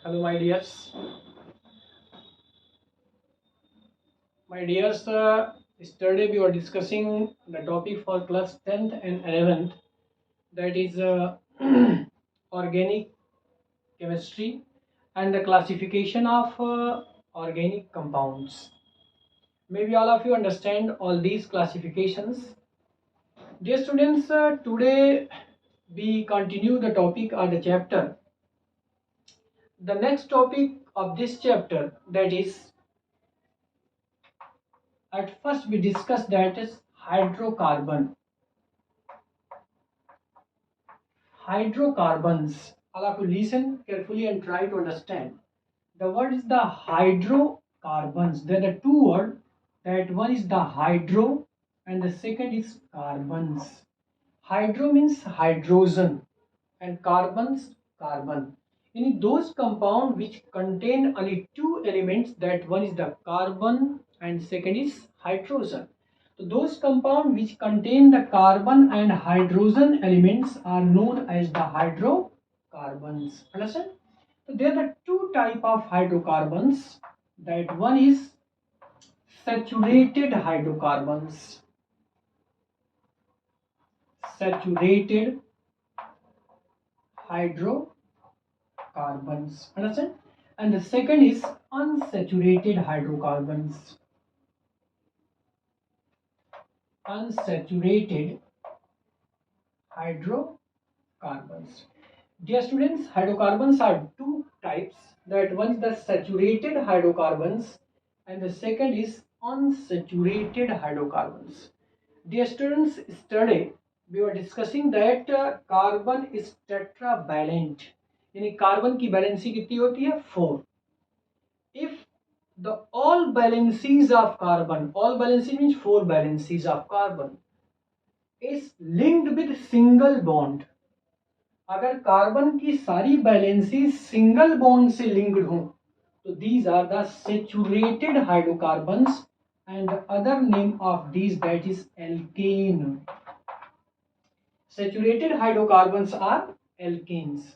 Hello, my dears. My dears, yesterday we were discussing the topic for class 10th and 11th, that is organic chemistry and the classification of organic compounds. Maybe all of you understand all these classifications. Dear students, today we continue the topic or the chapter. The next topic of this chapter, that is, at first we discussed, that is hydrocarbon. Hydrocarbons. All of you listen carefully and try to understand. The word is the hydrocarbons. There are two words. That one is the hydro and the second is carbons. Hydro means hydrogen and carbons carbon. In those compound which contain only two elements, that one is the carbon and second is hydrogen. So those compound which contain the carbon and hydrogen elements are known as the hydrocarbons. Understand? So there are two type of hydrocarbons. That one is saturated hydrocarbons. Saturated hydrocarbons. Understand? And the second is unsaturated hydrocarbons. Unsaturated hydrocarbons. Dear students, hydrocarbons are two types. That one is the saturated hydrocarbons and the second is unsaturated hydrocarbons. Dear students, yesterday we were discussing that carbon is tetravalent. यानी carbon की valency कितनी होती है 4. If the all valencies of carbon, all valency means 4 valencies of carbon, is linked with single bond. अगर carbon की सारी valency single bond से linked हो तो these are the saturated hydrocarbons and the other name of these, that is alkane. Saturated hydrocarbons are alkanes.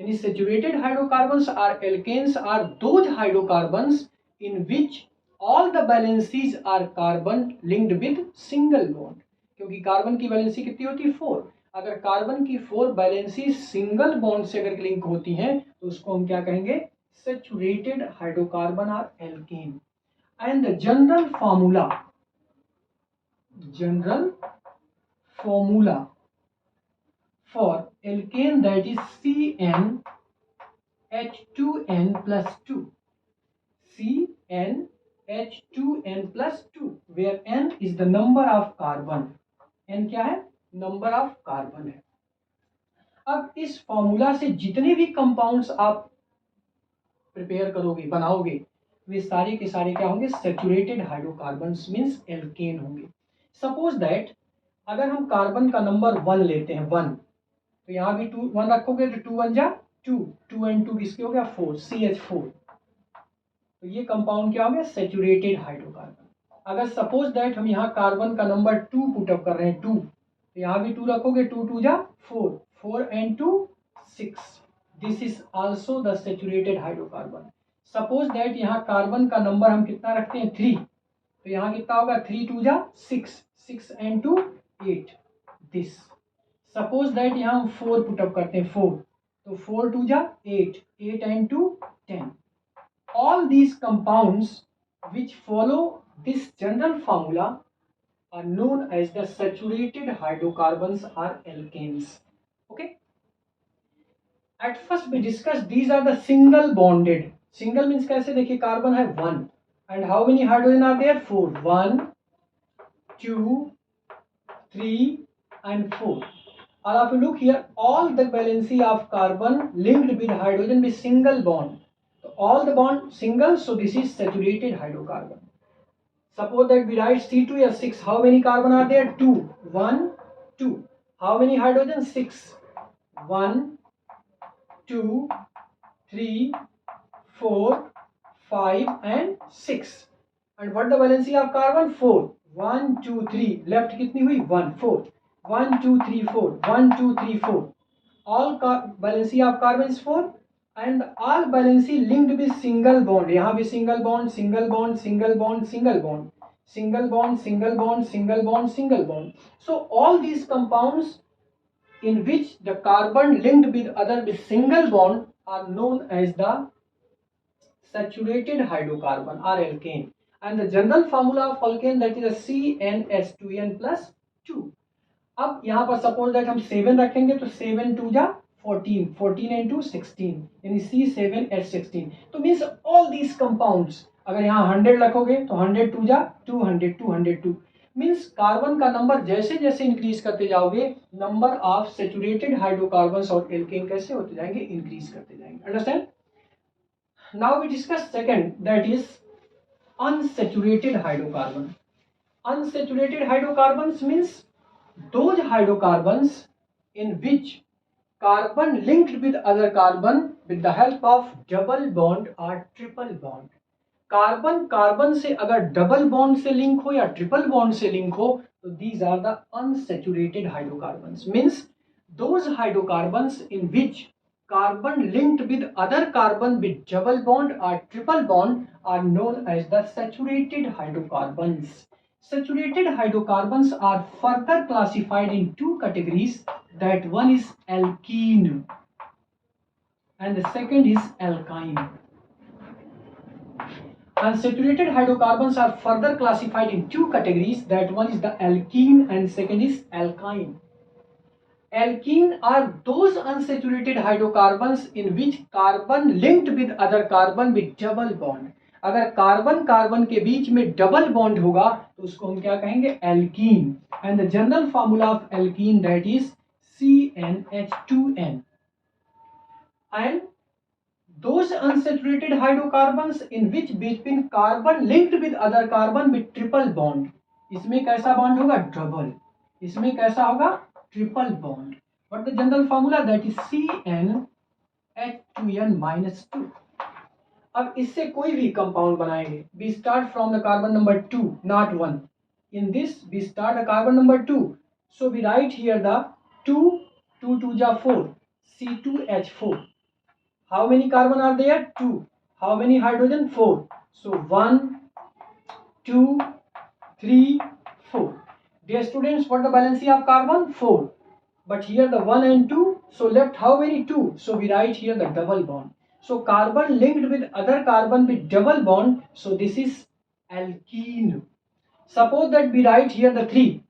यानी saturated hydrocarbons are alkanes are those hydrocarbons in which all the valencies are carbon linked with single bond. क्योंकि carbon की valency कितनी होती है 4. अगर carbon की 4 valency single bond से अगर लिंक होती हैं तो उसको हम क्या कहेंगे? Saturated hydrocarbon or alkane. And the general formula for alkane, that is CnH2n plus 2. CnH2n plus 2, where n is the number of carbon. n क्या है? नंबर ऑफ कार्बन है. अब इस फॉर्मूला से जितने भी कंपाउंड्स आप प्रिपेयर करोगे, बनाओगे, वे सारे के सारे क्या होंगे? सैचुरेटेड हाइड्रोकार्बन्स मींस एल्केन होंगे. सपोज दैट अगर हम कार्बन का नंबर 1 लेते हैं 1, तो यहाँ भी 2 1 रखोगे तो 2 1 जा 2, 2 and 2 किसके हो गया 4, CH4. तो ये कंपाउंड क्या हो गया? Saturated hydrocarbon. अगर सपोज दैट हम यहाँ कार्बन का नंबर 2 पुट अप कर रहे हैं 2, तो यहाँ भी 2 रखोगे 2 2 जा 4, 4 and 2 6. This is also the saturated hydrocarbon. Suppose that यहाँ कार्बन का नंबर हम कितना रखते हैं 3, तो यहाँ कितना होगा 3 2 जा 6, 6 and 2 8. दिस. सपोज दैट यहाँ हम 4 पुट अप करते हैं 4, तो 4 2 जा 8, 8 and 2 10. All these compounds which follow this general formula are known as the saturated hydrocarbons or alkanes. Okay. At first we discussed these are the single bonded. Single means कैसे? देखिए carbon है 1 and how many hydrogen are there? 4. 1 2 3 and 4. All of you look here, all the valency of carbon linked with hydrogen with single bond. So all the bond single, so this is saturated hydrocarbon. Suppose that we write C2H6. How many carbon are there? 2. 1 2. How many hydrogen? 6. 1 2 3 4 5 and 6. And what the valency of carbon? 4. 1 2 3. Left कितनी हुई? 1 4. 1 2 3 4. 1 2 3 4. All valency of carbon is 4 and all valency linked with single bond. यहाँ भी single bond, single bond, single bond, single bond, single bond, single bond, single bond, single bond. So all these compounds in which the carbon linked with other with single bond are known as the saturated hydrocarbon or alkane. And the general formula of alkane, that is a CnH2n plus 2. अब यहाँ पर suppose that हम 7 रखेंगे तो 7 2 जा 14, 14 and 2 16, यानी C7H16. तो means all these compounds, अगर यहाँ 100 रखोगे तो 100 2 जा 200, 202. मीन्स कार्बन का नंबर जैसे जैसे इंक्रीज करते जाओगे, नंबर ऑफ सेचुरेटेड हाइड्रोकार्बन्स और एल्केन कैसे होते जाएंगे, इंक्रीज करते जाएंगे. Understand? Now we discuss second, that is unsaturated hydrocarbon. Unsaturated hydrocarbons means those hydrocarbons in which carbon linked with other carbon with the help of double bond or triple bond. Carbon carbon से अगर double bond से link हो या triple bond से link हो, तो these are the unsaturated hydrocarbons. Means those hydrocarbons in which carbon linked with other carbon with double bond or triple bond are known as the saturated hydrocarbons. Saturated hydrocarbons are further classified in two categories, that one is alkene and the second is alkyne. Unsaturated hydrocarbons are further classified in two categories, that one is the alkene and second is alkyne. Alkene are those unsaturated hydrocarbons in which carbon linked with other carbon with double bond. अगर carbon carbon के बीच में double bond होगा तो उसको हम क्या कहेंगे, alkene. And the general formula of alkene, that is CnH2n. And those unsaturated hydrocarbons in which between carbon linked with other carbon with triple bond. इसमें कैसा बॉन्ड होगा, डबल. इसमें कैसा होगा, triple bond. What the general formula, that is CnH2n-2. अब इससे कोई भी कंपाउंड बनाएंगे, we start from the carbon number 2, not 1. In this we start the carbon number 2, so we write here the 2, 2 2 जा 4, C2H4. How many carbon are there? 2. How many hydrogen? 4. So 1, 2, 3, 4. Dear students, what the valency of carbon? 4. But here the 1 and 2, so left how many? 2. So we write here the double bond. So carbon linked with other carbon with double bond, so this is alkene. Suppose that we write here the 3.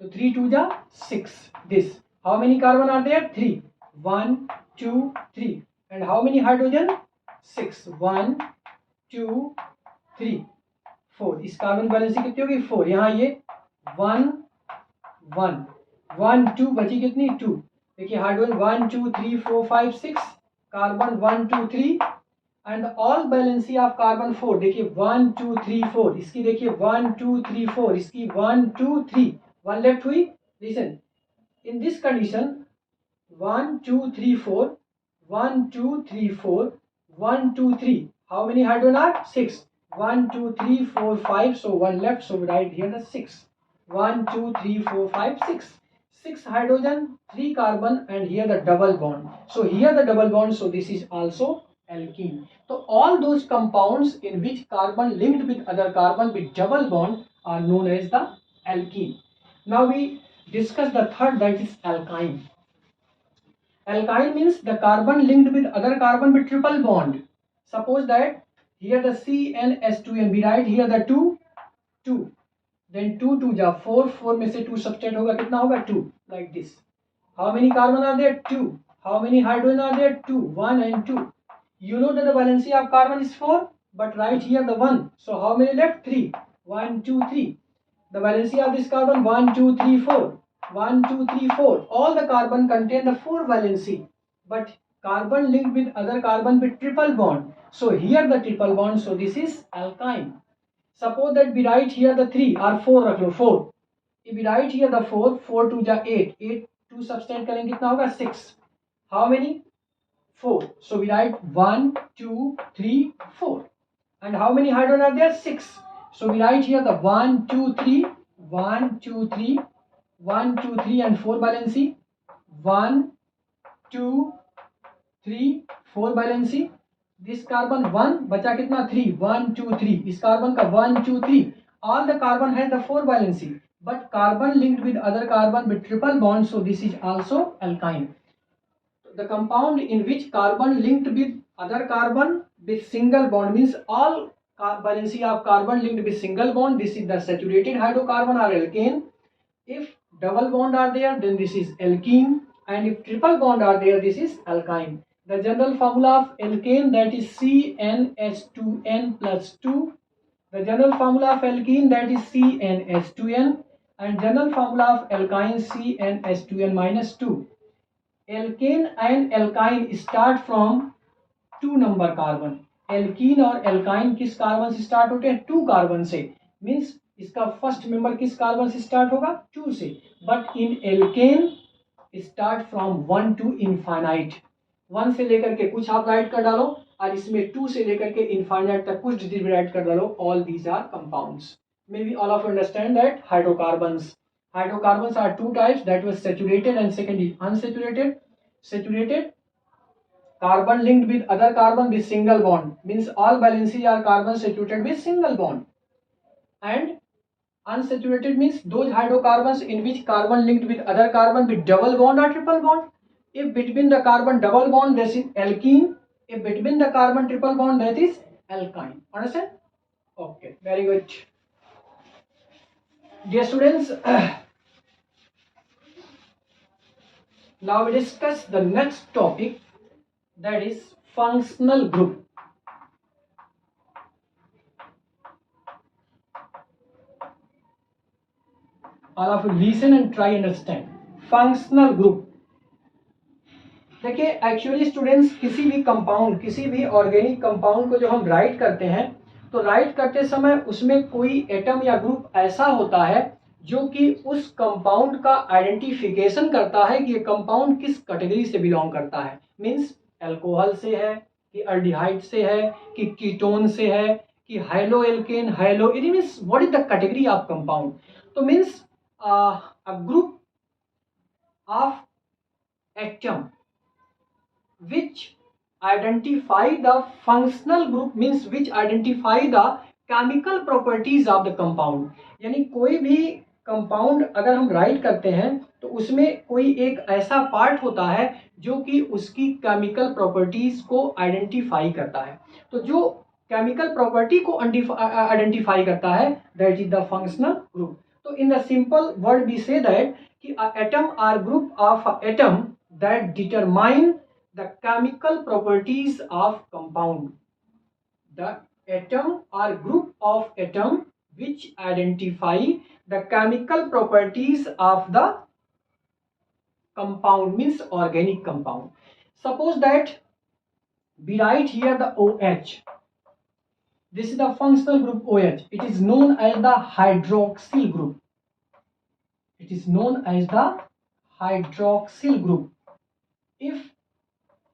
So 3 2 ja 6. This. How many carbon are there? 3. 1, 2, 3. And how many hydrogen? 6. 1, 2, 3, 4. इस carbon valency कितनी होगी? 4. यहाँ ये 1 1 1 2 बची कितनी? 2. देखिए hydrogen 1 2 3 4 5 6, carbon 1 2 3 and all valency of carbon 4. देखिए 1 2 3 4, इसकी देखिए 1 2 3 4, इसकी 1 2 3, 1 लेफ्ट हुई. Listen, in this condition 1 2 3 4, 1 2 3 4, 1 2 3. How many hydrogen are? 6. 1 2 3 4 5, so 1 left, so we write here the 6. 1 2 3 4 5 6. 6 hydrogen, 3 carbon, and here the double bond. So here the double bond, so this is also alkene. So all those compounds in which carbon linked with other carbon with double bond are known as the alkene. Now we discuss the third, that is alkyne. Alkyne means the carbon linked with other carbon with triple bond. Suppose that here the CnH2n, we write here the 2 2. Then 2 2 जा 4, 4 में से 2 subtract होगा, कितना होगा? 2. Like this. How many carbon are there? 2. How many hydrogen are there? 2. 1 and 2. You know that the valency of carbon is 4, but write here the 1. So how many left? 3. 1 2 3. The valency of this carbon 1 2 3 4. 1 2 3 4. All the carbon contain the 4 valency, but carbon linked with other carbon with triple bond. So here the triple bond, so this is alkyne. Suppose that we write here the 3 or 4 रख लो 4. If we write here the 4, 4 2 जा 8, 8 2 subtract करेंगे कितना होगा? 6. How many? 4. So we write 1 2 3 4. And how many hydrogen are there? 6. So we write here the 1 2 3, 1 2 3, 1 2 3 and 4 valency. 1 2 3 4 valency, this carbon 1 बचा कितना 3 1 2 3, इस carbon का 1 2 3, all the carbon has the 4 valency but carbon linked with other carbon with triple bond, so this is also alkyne. The compound in which carbon linked with other carbon with single bond means all valency of carbon linked with single bond, this is the saturated hydrocarbon or alkane. If double bond are there, then this is alkene, and if triple bond are there, this is alkyne. The general formula of alkane, that is CnH2n plus 2. The general formula of alkene, that is CnH2n, and general formula of alkyne CnH2n minus 2. Alkane and alkyne start from 2 number carbon. Alkene और alkyne किस carbon से start होते हैं 2 carbon से, means इसका first member किस carbon से start होगा 2 से, but in alkane start from 1 to infinite. 1 से लेकर के कुछ आप राइट कर डालो और इसमें 2 से लेकर के इनफाइनाइट तक कुछ डिजिट राइट कर डालो. All these are compounds. Maybe all of understand that hydrocarbons are two types, that was saturated and second is unsaturated. Saturated carbon linked with other carbon with single bond, means all valency are carbon saturated with single bond, and unsaturated means those hydrocarbons in which carbon linked with other carbon with double bond or triple bond. If between the carbon double bond, this is alkene. If between the carbon triple bond, that is alkyne. Understand? Okay, very good. Dear students, now we discuss the next topic, that is functional group. All of you listen and try understand. Functional group. देखिए actually students, किसी भी compound, किसी भी organic compound को जब हम right करते हैं तो राइट करते समय उसमें कोई एटम या ग्रुप ऐसा होता है जो कि उस कंपाउंड का आइडेंटिफिकेशन करता है कि ये कंपाउंड किस कैटेगरी से बिलोंग करता है. मींस अल्कोहल से है कि अल्डिहाइड से है कि कीटोन से है कि halo alkane, halo, it means what is the category of compound. तो means a group of atom which identify the functional group, means which identify the chemical properties of the compound. यानी कोई भी compound अगर हम right करते हैं तो उसमें कोई एक ऐसा पार्ट होता है जो कि उसकी केमिकल प्रॉपर्टीज को आइडेंटिफाई करता है. तो जो केमिकल प्रॉपर्टी को आइडेंटिफाई करता है, that is the functional group. So in the simple word we say that ki atom are group of atom that determine the chemical properties of compound. The atom are group of atom which identify the chemical properties of the compound, means organic compound. Suppose that we write here the OH. This is the functional group OH. It is known as the hydroxyl group. It is known as the hydroxyl group. If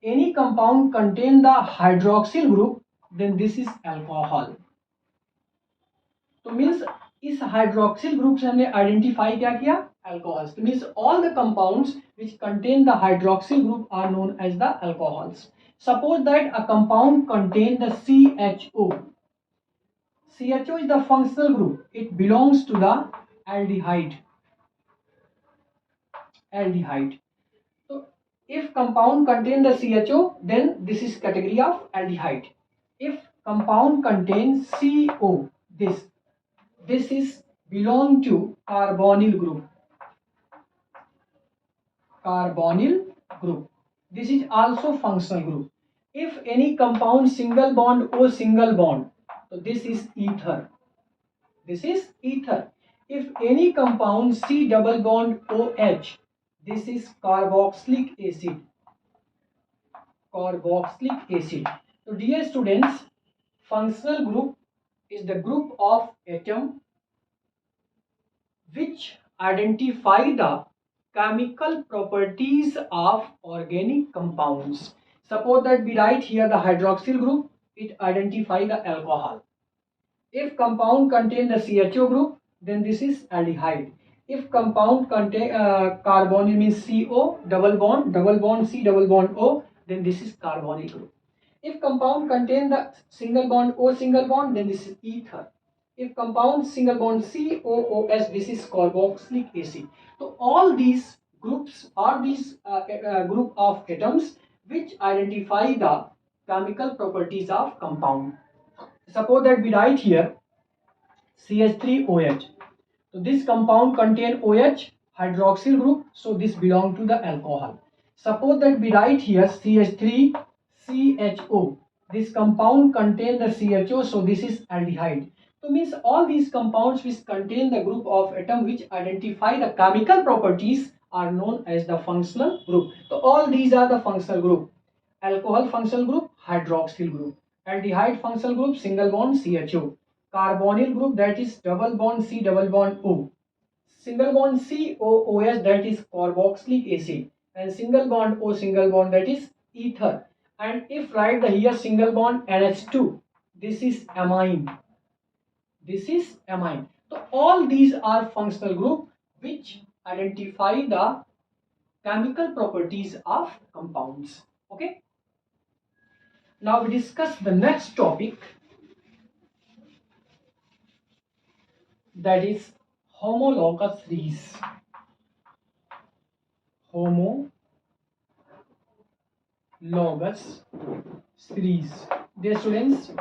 any compound contain the hydroxyl group, then this is alcohol. तो means इस hydroxyl group से हमने identify क्या किया, alcohols. तो means all the compounds which contain the hydroxyl group are known as the alcohols. Suppose that a compound contain the CHO. CHO is the functional group. It belongs to the aldehyde. So if compound contain the CHO, then this is category of aldehyde. If compound contains CO, this is belong to carbonyl group. This is also functional group. If any compound single bond O single bond, so this is ether. If any compound C double bond OH, this is carboxylic acid. So dear students, functional group is the group of atom which identify the chemical properties of organic compounds. Suppose that we write here the hydroxyl group, it identify the alcohol. If compound contain the CHO group, then this is aldehyde. If compound contain carbonyl, means CO double bond C double bond O, then this is carbonyl group. If compound contain the single bond O single bond, then this is ether. If compound single bond COOS, this is carboxylic acid. So all these groups are these group of atoms which identify the chemical properties of compound. Suppose that we write here CH3OH. So this compound contain OH hydroxyl group, so this belong to the alcohol. Suppose that we write here CH3CHO. This compound contain the CHO, so this is aldehyde. So means all these compounds which contain the group of atom which identify the chemical properties are known as the functional group. So all these are the functional group. Alcohol functional group, hydroxyl group. Aldehyde functional group, single bond CHO. Carbonyl group, that is double bond C double bond O. Single bond COOS, that is carboxylic acid, and single bond O single bond, that is ether. And if write the here single bond NH2, this is amine. This is amine. So all these are functional group which identify the chemical properties of compounds. Okay. Now we discuss the next topic, that is homologous series. Homologous series. Dear students,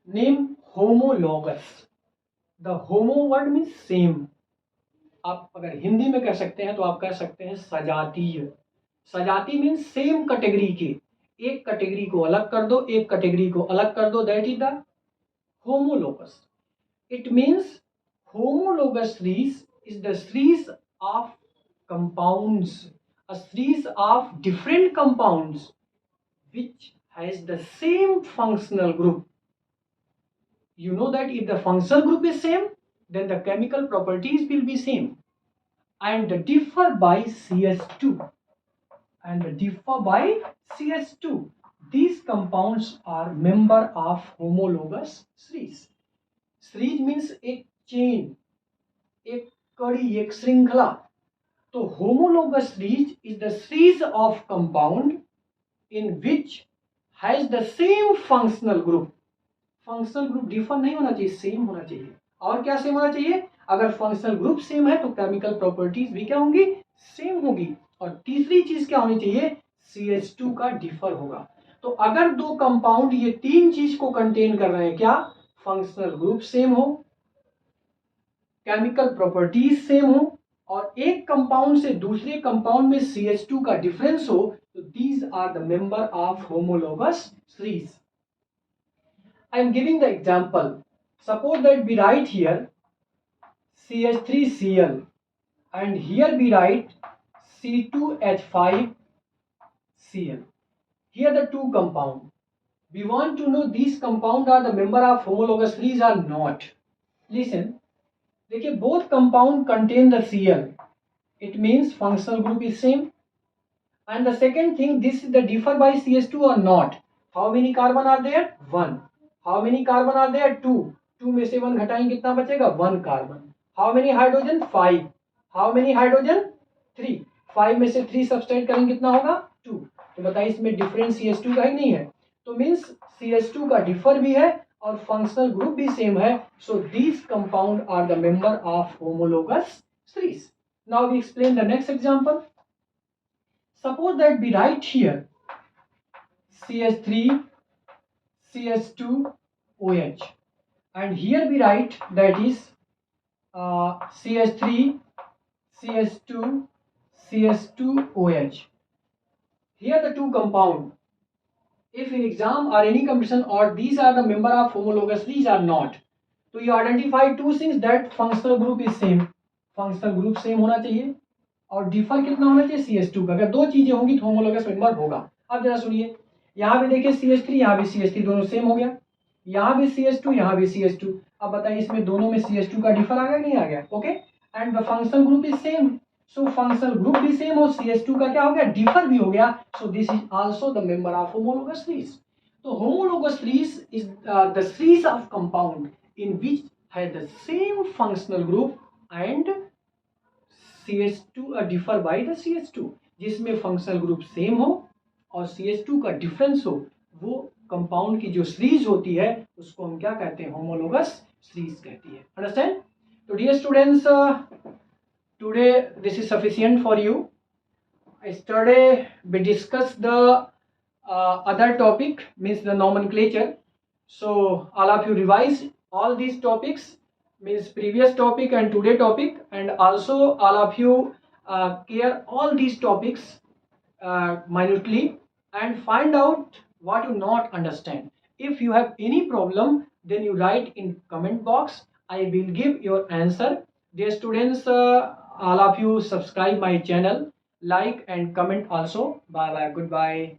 name homologous. The homo word means same. आप अगर हिंदी में कह सकते हैं तो आप कह सकते हैं सजातीय. सजाती मीन्स सेम कैटेगरी के. एक कैटेगरी को अलग कर दो, एक कैटेगरी को अलग कर दो, that is the homologous. It means homologous series is the series of compounds, a series of different compounds which has the same functional group. You know that if the functional group is same, then the chemical properties will be same and differ by CH2. These compounds are member of homologous series. Series means एक chain, एक कड़ी, एक श्रृंखला. तो homologous series is the series of compound in which has the same functional group. Functional group differ नहीं होना चाहिए, same होना चाहिए. और क्या सेम होना चाहिए? अगर फंक्शनल ग्रुप सेम है तो केमिकल प्रॉपर्टीज भी क्या होंगी? सेम होगी. और तीसरी चीज क्या होनी चाहिए? CH2 का डिफर होगा. तो अगर दो कंपाउंड ये तीन चीज को कंटेन कर रहे हैं, क्या? फंक्शनल ग्रुप सेम हो, केमिकल प्रॉपर्टीज सेम हो, और एक कंपाउंड से दूसरे कंपाउंड में CH2 का डिफरेंस हो, तो these are the member of homologous series. I am giving the example. Suppose that we write here CH3Cl and here we write C2H5Cl. Here the two compound. We want to know these compound are the member of homologous series or not. Listen, देखिए both compound contain the Cl. It means functional group is same. And the second thing, this is the differ by CH2 or not. How many carbon are there? 1. How many carbon are there? 2. 2 में से 1 घटाएंगे कितना बचेगा? 1 carbon. How many hydrogen? 5. How many hydrogen? 3. 5 में से 3 subtract करेंगे कितना होगा? 2. तो बताइए इसमें डिफरेंस CH2 का ही नहीं है. तो मीन्स CH2 का डिफर भी है और फंक्शनल ग्रुप भी सेम है. So these compound are the member of homologous series. Now we explain the next example. Suppose that we write here CH3 CH2OH and here we write that is CH3 CH2 CH2OH. Here the two compound. If in exam or any competition or these are the member of homologous series or not, तो you identify two things that functional group is same. functional group same होना चाहिए और differ कितना होना चाहिए? CH2 का. अगर दो चीजें होंगी तो homologous member होगा. अब जरा सुनिए, यहाँ भी देखिए CH3, यहाँ भी CH3, दोनों सेम हो गया. यहाँ भी CH2, यहाँ भी CH2. अब बताइए इसमें दोनों में CH2 का डिफर आ गया नहीं आ गया? Okay. And the functional group is same. So functional group भी सेम और CH2 का क्या हो गया? डिफर भी हो गया. So this is also the member of homologous series. तो homologous series is the series of compound in which has the same functional group and CH2 differ by the CH2. जिसमें functional group same हो और CH2 का difference हो, वो compound की जो series होती है उसको हम क्या कहते हैं, होमोलोगस सीरीज कहती है। अंडरस्टैंड? तो dear students, today this is sufficient for you. Yesterday we discussed the other topic, means the nomenclature. So all of you revise all these topics, means previous topic and today topic, and also all of you care all these topics minutely and find out what you not understand. If you have any problem, then you write in comment box. I will give your answer. Dear students, all of you subscribe my channel, like and comment also. Bye bye, goodbye.